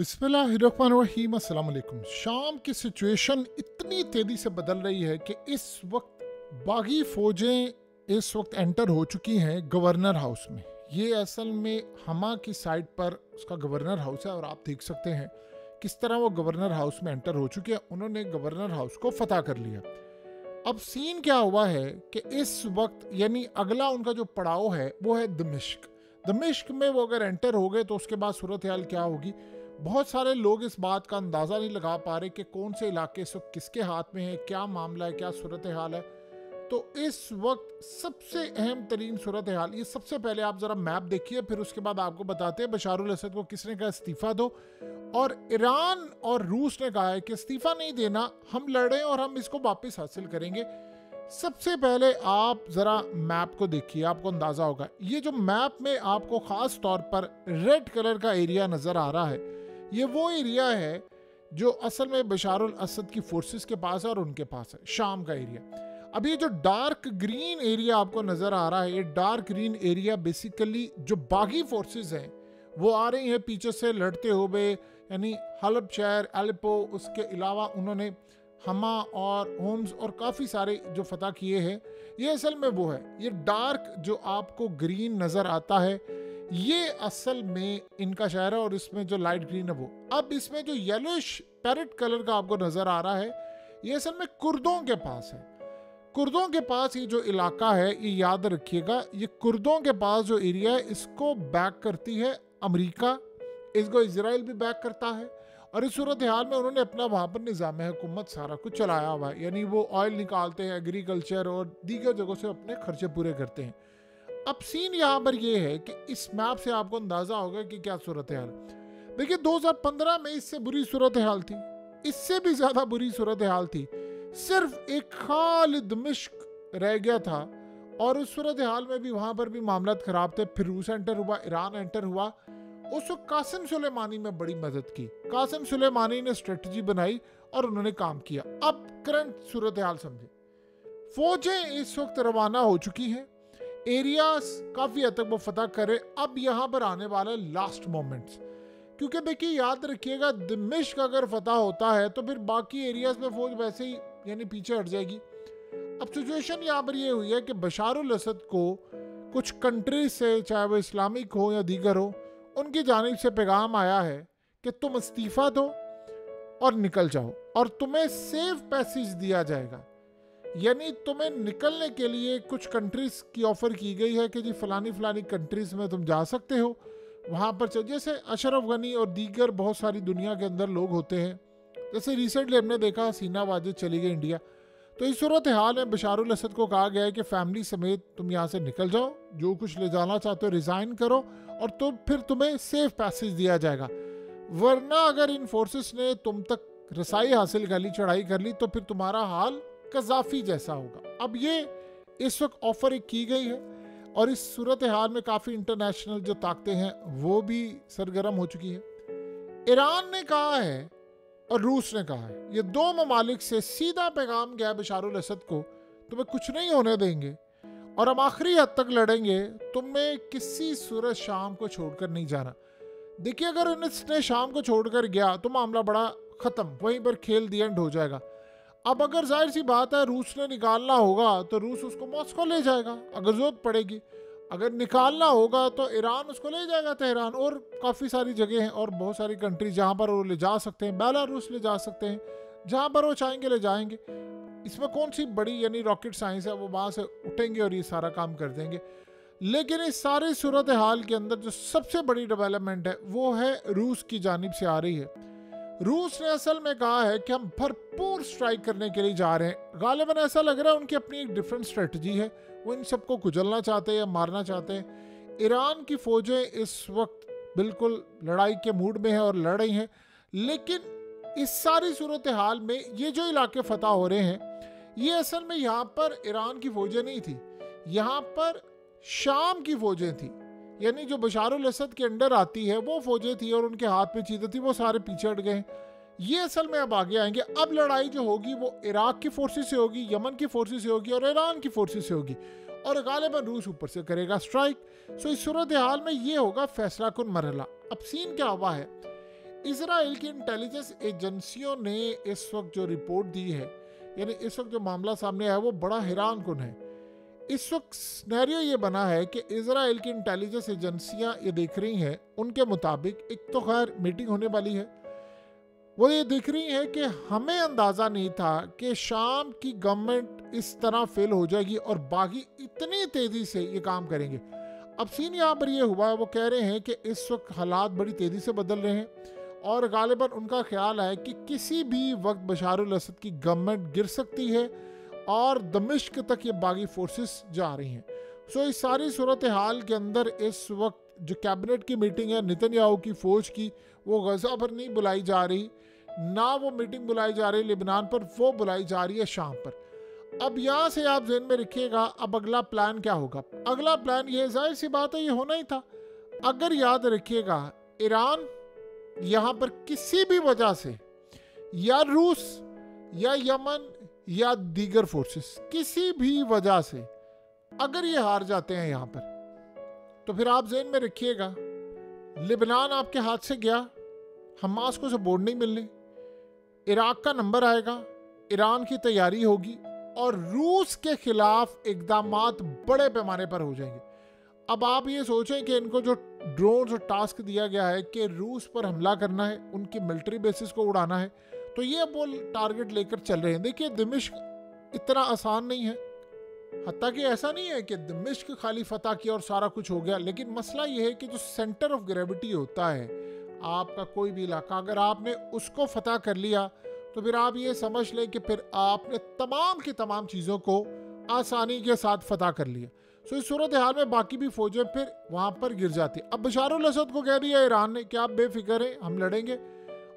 बिस्मिल्लाहिर्रहमानिर्रहीम। अस्सलाम वालेकुम। शाम की सिचुएशन इतनी तेज़ी से बदल रही है कि इस वक्त बागी फ़ौजें इस वक्त एंटर हो चुकी हैं गवर्नर हाउस में। ये असल में हमा की साइड पर उसका गवर्नर हाउस है और आप देख सकते हैं किस तरह वो गवर्नर हाउस में एंटर हो चुके हैं। उन्होंने गवर्नर हाउस को फतह कर लिया। अब सीन क्या हुआ है कि इस वक्त यानी अगला उनका जो पड़ाव है वो है दमिश्क। दमिश्क में वो अगर एंटर हो गए तो उसके बाद सूरत हाल क्या होगी। बहुत सारे लोग इस बात का अंदाज़ा नहीं लगा पा रहे कि कौन से इलाके इस वक्त किसके हाथ में है, क्या मामला है, क्या सूरत हाल है। तो इस वक्त सबसे अहम तरीन सूरत हाल, ये सबसे पहले आप ज़रा मैप देखिए, फिर उसके बाद आपको बताते हैं बशारुल असद को किसने कहा इस्तीफ़ा दो। और ईरान और रूस ने कहा है कि इस्तीफ़ा नहीं देना, हम लड़ें और हम इसको वापस हासिल करेंगे। सबसे पहले आप ज़रा मैप को देखिए, आपको अंदाज़ा होगा। ये जो मैप में आपको ख़ास तौर पर रेड कलर का एरिया नज़र आ रहा है, ये वो एरिया है जो असल में बशारुल असद की फोर्सेस के पास है और उनके पास है, शाम का एरिया। अब ये जो डार्क ग्रीन एरिया आपको नज़र आ रहा है, ये डार्क ग्रीन एरिया बेसिकली जो बागी फोर्सेस हैं वो आ रही हैं पीछे से लड़ते हुए, यानी हलब शहर, एलेपो, उसके अलावा उन्होंने हमा और होम्स और काफ़ी सारे जो फतह किए हैं। ये असल में वो है, ये डार्क जो आपको ग्रीन नज़र आता है ये असल में इनका शहर है और इसमें जो लाइट ग्रीन है वो। अब इसमें जो येलोइश पैरेट कलर का आपको नज़र आ रहा है ये असल में कुर्दों के पास है। कुर्दों के पास ये जो इलाका है, ये याद रखिएगा, ये कुर्दों के पास जो एरिया है इसको बैक करती है अमेरिका, इसको इजराइल भी बैक करता है। और इस सूरत हाल में उन्होंने अपना वहाँ पर निज़ाम हुकूमत सारा कुछ चलाया हुआ है, यानी वो ऑयल निकालते हैं, एग्रीकल्चर और दीगर जगहों से अपने खर्चे पूरे करते हैं। अब सीन यहाँ पर ये है कि इस मैप से आपको अंदाज़ा होगा कि क्या सूरत हाल। देखिए 2015 में इससे बुरी सूरत हाल थी, इससे भी ज़्यादा बुरी सूरत हाल थी। सिर्फ एक खाली दमिश्क रह गया था और उस सूरत हाल में भी वहाँ पर भी मामला ख़राब थे। फिर रूस एंटर हुआ, ईरान एंटर हुआ। उस वक्त कासिम सुलेमानी में बड़ी मदद की, कासिम सुलेमानी ने स्ट्रेटजी बनाई और उन्होंने काम किया। अब करंट सूरत हाल समझे, फौजें इस वक्त रवाना हो चुकी हैं, एरियाज काफ़ी हद तक वो फतह करे। अब यहाँ पर आने वाले लास्ट मोमेंट्स, क्योंकि देखिए याद रखिएगा दमिश्क अगर फतह होता है तो फिर बाकी एरियाज में फौज वैसे ही यानी पीछे हट जाएगी। अब सिचुएशन यहाँ पर ये हुई है कि बशारुल असद को कुछ कंट्रीज से, चाहे वो इस्लामिक हो या दीगर हो, उनकी जानिब से पैगाम आया है कि तुम इस्तीफ़ा दो और निकल जाओ और तुम्हें सेफ पैसेज दिया जाएगा। यानी तुम्हें निकलने के लिए कुछ कंट्रीज़ की ऑफ़र की गई है कि जी फलानी फलानी कंट्रीज़ में तुम जा सकते हो, वहाँ पर जैसे अशरफ गनी और दीगर बहुत सारी दुनिया के अंदर लोग होते हैं। जैसे रिसेंटली हमने देखा हसीना वाजिद चली गई इंडिया। तो इस सूरत हाल में बशारुल असद को कहा गया है कि फैमिली समेत तुम यहाँ से निकल जाओ, जो कुछ ले जाना चाहते हो रिज़ाइन करो और तो फिर तुम्हें सेफ पैसेज दिया जाएगा। वरना अगर इन फोर्सेस ने तुम तक रसाई हासिल कर ली, चढ़ाई कर ली, तो फिर तुम्हारा हाल कज़ाफ़ी जैसा होगा। अब ये इस वक्त ऑफ़र की गई है और इस सूरत हाल में काफ़ी इंटरनेशनल जो ताकतें हैं वो भी सरगर्म हो चुकी है। ईरान ने कहा है और रूस ने कहा है, ये दो ममालिक से सीधा पैगाम गया बशारुल असद को, तुम्हें कुछ नहीं होने देंगे और हम आखिरी हद तक लड़ेंगे, तुम्हें किसी सूरत शाम को छोड़कर नहीं जाना। देखिए अगर इसने शाम को छोड़कर गया तो मामला बड़ा ख़त्म, वहीं पर खेल दी एंड हो जाएगा। अब अगर जाहिर सी बात है रूस ने निकालना होगा तो रूस उसको मॉस्को ले जाएगा अगर ज़रूरत पड़ेगी। अगर निकालना होगा तो ईरान उसको ले जाएगा तेहरान, और काफ़ी सारी जगह हैं और बहुत सारी कंट्री जहाँ पर वो ले जा सकते हैं। बेलारूस ले जा सकते हैं, जहाँ पर वो चाहेंगे ले जाएंगे। इसमें कौन सी बड़ी यानी रॉकेट साइंस है, वो वहाँ से उठेंगे और ये सारा काम कर देंगे। लेकिन इस सारी सूरत हाल के अंदर जो सबसे बड़ी डेवलपमेंट है वो है रूस की जानिब से आ रही है। रूस ने असल में कहा है कि हम भरपूर स्ट्राइक करने के लिए जा रहे हैं। गालिबन ऐसा लग रहा है उनकी अपनी एक डिफरेंट स्ट्रेटजी है, वो इन सबको कुचलना चाहते हैं या मारना चाहते हैं। ईरान की फौजें इस वक्त बिल्कुल लड़ाई के मूड में है और लड़ रही हैं। लेकिन इस सारी सूरत हाल में ये जो इलाके फतह हो रहे हैं ये असल में यहाँ पर ईरान की फौजें नहीं थी, यहाँ पर शाम की फौजें थी। यानी जो बशारुल असद के अंडर आती है वो फौजें थी और उनके हाथ में चीज़ें थी, वो सारे पीछे हट गए। ये असल में अब आगे आएंगे। अब लड़ाई जो होगी वो इराक की फोर्सेस से होगी, यमन की फोर्सेस से होगी और ईरान की फोर्सेस से होगी और गालिबन रूस ऊपर से करेगा स्ट्राइक। सो इस सूरत हाल में ये होगा फैसला कुन मरहला। अब सीन क्या हुआ है, इजराइल की इंटेलिजेंस एजेंसियों ने इस वक्त जो रिपोर्ट दी है, यानी इस वक्त जो मामला सामने आया, वो बड़ा हैरान कुन है। इस वक्त सिनेरियो ये बना है कि इजराइल की इंटेलिजेंस एजेंसियां ये देख रही हैं, उनके मुताबिक एक तो खैर मीटिंग होने वाली है, वो ये देख रही है कि हमें अंदाज़ा नहीं था कि शाम की गवर्नमेंट इस तरह फेल हो जाएगी और बागी इतनी तेज़ी से ये काम करेंगे। अब सीन यहाँ पर ये हुआ है, वो कह रहे हैं कि इस वक्त हालात बड़ी तेज़ी से बदल रहे हैं और गालिबन उनका ख्याल है कि किसी भी वक्त बशारुल असद की गवर्नमेंट गिर सकती है और दमिश्क तक ये बागी फोर्सेस जा रही हैं। सो इस सारी सूरत हाल के अंदर इस वक्त जो कैबिनेट की मीटिंग है नेतन्याहू की फ़ौज की, वो गज़ा पर नहीं बुलाई जा रही, ना वो मीटिंग बुलाई जा रही लिबनान पर, वो बुलाई जा रही है शाम पर। अब यहाँ से आप ज़हन में रखिएगा, अब अगला प्लान क्या होगा। अगला प्लान ये, जाहिर सी बात है, ये होना ही था। अगर याद रखिएगा, ईरान यहाँ पर किसी भी वजह से, या रूस या यमन या दीगर फोर्सेस, किसी भी वजह से अगर ये हार जाते हैं यहाँ पर, तो फिर आप ज़हन में रखिएगा, लिबनान आपके हाथ से गया, हमास को सपोर्ट नहीं मिलनी, इराक का नंबर आएगा, ईरान की तैयारी होगी और रूस के खिलाफ इकदामात बड़े पैमाने पर हो जाएंगे। अब आप ये सोचें कि इनको जो ड्रोन और टास्क दिया गया है कि रूस पर हमला करना है, उनकी मिलिट्री बेसिस को उड़ाना है, तो ये वो टारगेट लेकर चल रहे हैं। देखिए, दमिश्क इतना आसान नहीं है, हत्ता कि ऐसा नहीं है कि दमिश्क खाली फतह किया और सारा कुछ हो गया, लेकिन मसला ये है कि जो सेंटर ऑफ ग्रेविटी होता है आपका कोई भी इलाका, अगर आपने उसको फतह कर लिया तो फिर आप ये समझ लें कि फिर आपने तमाम की तमाम चीज़ों को आसानी के साथ फतह कर लिया। सो इस सूरत हाल में बाकी भी फौजें फिर वहाँ पर गिर जाती। अब बशारुल असद को कह दिया ईरान ने कि आप बेफिक्र हैं, हम लड़ेंगे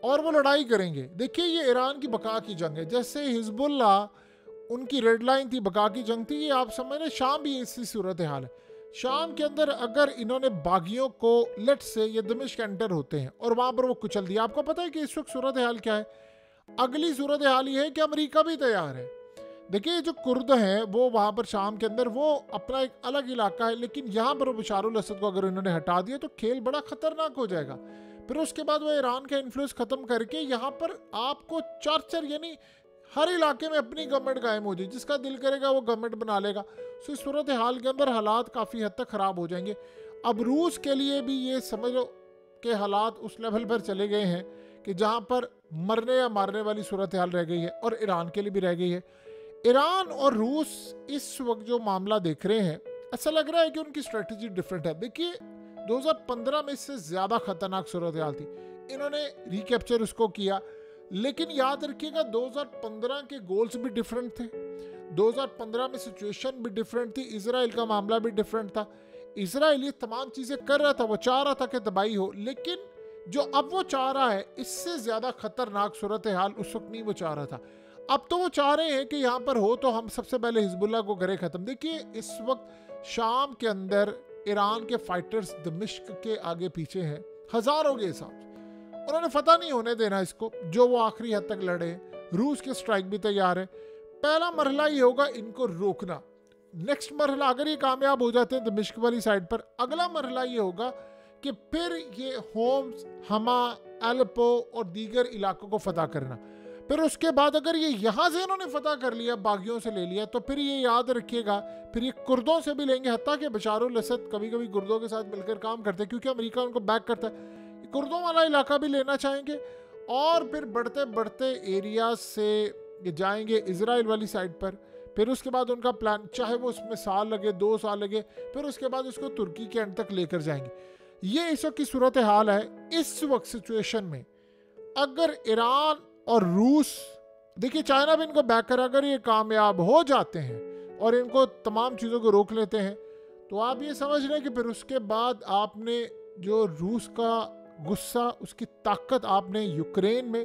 और वो लड़ाई करेंगे। देखिए, ये ईरान की बका की जंग है। जैसे हिजबुल्लाह उनकी रेड लाइन थी, बका की जंग थी, ये आप समझ लें शाम भी इसी सूरत हाल है। शाम के अंदर अगर इन्होंने बागियों को, लेट से ये दमिश्क एंटर होते हैं और वहाँ पर वो कुचल दिया, आपको पता है कि इस वक्त सूरत हाल क्या है। अगली सूरत हाल ये है कि अमेरिका भी तैयार है। देखिए, जो कुर्द हैं वो वहाँ पर शाम के अंदर, वो अपना एक अलग इलाका है, लेकिन यहाँ पर बशारुल असद को अगर इन्होंने हटा दिया तो खेल बड़ा खतरनाक हो जाएगा। फिर उसके बाद वो ईरान का इन्फ्लुएंस खत्म करके यहाँ पर आपको चार यानी हर इलाके में अपनी गवर्नमेंट कायम हो जाए, जिसका दिल करेगा वो गवर्नमेंट बना लेगा। सो इस सूरत हाल के अंदर हालात काफ़ी हद तक ख़राब हो जाएंगे। अब रूस के लिए भी ये समझ लो कि हालात उस लेवल पर चले गए हैं कि जहाँ पर मरने या मारने वाली सूरत हाल रह गई है, और ईरान के लिए भी रह गई है। ईरान और रूस इस वक्त जो मामला देख रहे हैं, ऐसा लग रहा है कि उनकी स्ट्रेटजी डिफरेंट है। देखिए, 2015 में इससे ज़्यादा खतरनाक सूरत हाल थी, इन्होंने रिकैप्चर उसको किया, लेकिन याद रखिएगा 2015 के गोल्स भी डिफरेंट थे, 2015 में सिचुएशन भी डिफरेंट थी, इजराइल का मामला भी डिफरेंट था। इजराइल ये तमाम चीज़ें कर रहा था, वो चाह रहा था कि तबाही हो, लेकिन जो अब वो चाह रहा है इससे ज़्यादा खतरनाक सूरत हाल उस वक्त नहीं वो चाह रहा था। अब तो वो चाह रहे हैं कि यहाँ पर हो तो हम सबसे पहले हिजबुल्लाह को करें ख़त्म। देखिए, इस वक्त शाम के अंदर ईरान के फाइटर्स दमिश्क के आगे पीछे हैं, हज़ारों के हिसाब से, उन्होंने फतह नहीं होने देना इसको, जो वो आखिरी हद तक लड़े। रूस के स्ट्राइक भी तैयार है। पहला मरहला ये होगा इनको रोकना। नेक्स्ट मरहला, अगर ये कामयाब हो जाते हैं दमिश्क वाली साइड पर, अगला मरहला ये होगा कि फिर ये होम्स, हमा, एलेपो और दीगर इलाकों को फतह करना। फिर उसके बाद अगर ये यहाँ से इन्होंने फतह कर लिया, बागियों से ले लिया, तो फिर ये याद रखिएगा फिर ये कुर्दों से भी लेंगे। हत्ता कि बशारुल असद कभी कभी कुर्दों के साथ मिलकर काम करते हैं, क्योंकि अमेरिका उनको बैक करता है। कुर्दों वाला इलाका भी लेना चाहेंगे और फिर बढ़ते बढ़ते एरिया से ये जाएंगे इजराइल वाली साइड पर। फिर उसके बाद उनका प्लान, चाहे वो उसमें साल लगे, 2 साल लगे, फिर उसके बाद उसको तुर्की के एंड तक लेकर जाएंगे। ये इस वक्त की सूरत हाल है। इस वक्त सिचुएशन में अगर ईरान और रूस, देखिए चाइना भी इनको बैक कर, अगर ये कामयाब हो जाते हैं और इनको तमाम चीज़ों को रोक लेते हैं, तो आप ये समझ लें कि फिर उसके बाद आपने जो रूस का गुस्सा, उसकी ताकत आपने यूक्रेन में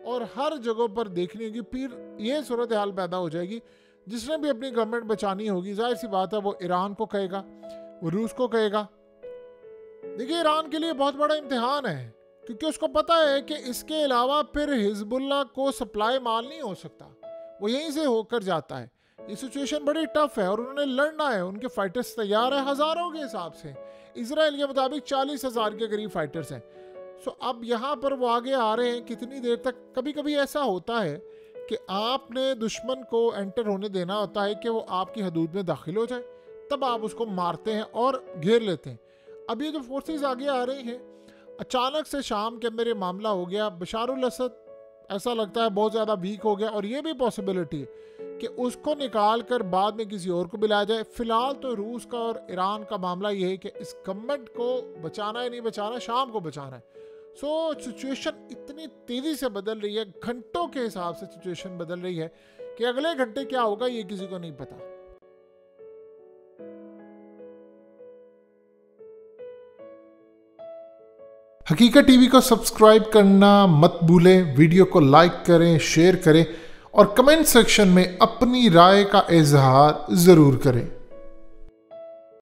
और हर जगह पर देखनी होगी। फिर ये सूरत हाल पैदा हो जाएगी। जिसने भी अपनी गवर्नमेंट बचानी होगी, जाहिर सी बात है वो ईरान को कहेगा, वो रूस को कहेगा। देखिए, ईरान के लिए बहुत बड़ा इम्तिहान है, क्योंकि उसको पता है कि इसके अलावा फिर हिजबुल्लाह को सप्लाई माल नहीं हो सकता, वो यहीं से होकर जाता है। ये सिचुएशन बड़ी टफ है और उन्होंने लड़ना है। उनके फाइटर्स तैयार है हज़ारों के हिसाब से। इजराइल के मुताबिक 40,000 के करीब फाइटर्स हैं। सो अब यहाँ पर वो आगे आ रहे हैं कितनी देर तक। कभी कभी ऐसा होता है कि आपने दुश्मन को एंटर होने देना होता है कि वो आपकी हदूद में दाखिल हो जाए, तब आप उसको मारते हैं और घेर लेते हैं। अब ये जो फोर्सेस आगे आ रही हैं, अचानक से शाम के अंदर ये मामला हो गया। बशारुल असद ऐसा लगता है बहुत ज़्यादा वीक हो गया, और ये भी पॉसिबिलिटी है कि उसको निकाल कर बाद में किसी और को बुलाया जाए। फिलहाल तो रूस का और ईरान का मामला ये है कि इस गवर्नमेंट को बचाना है, नहीं बचाना, शाम को बचाना है। सो सिचुएशन इतनी तेज़ी से बदल रही है, घंटों के हिसाब से सिचुएशन बदल रही है कि अगले घंटे क्या होगा ये किसी को नहीं पता। हकीकत टीवी को सब्सक्राइब करना मत भूलें, वीडियो को लाइक करें, शेयर करें और कमेंट सेक्शन में अपनी राय का इजहार ज़रूर करें।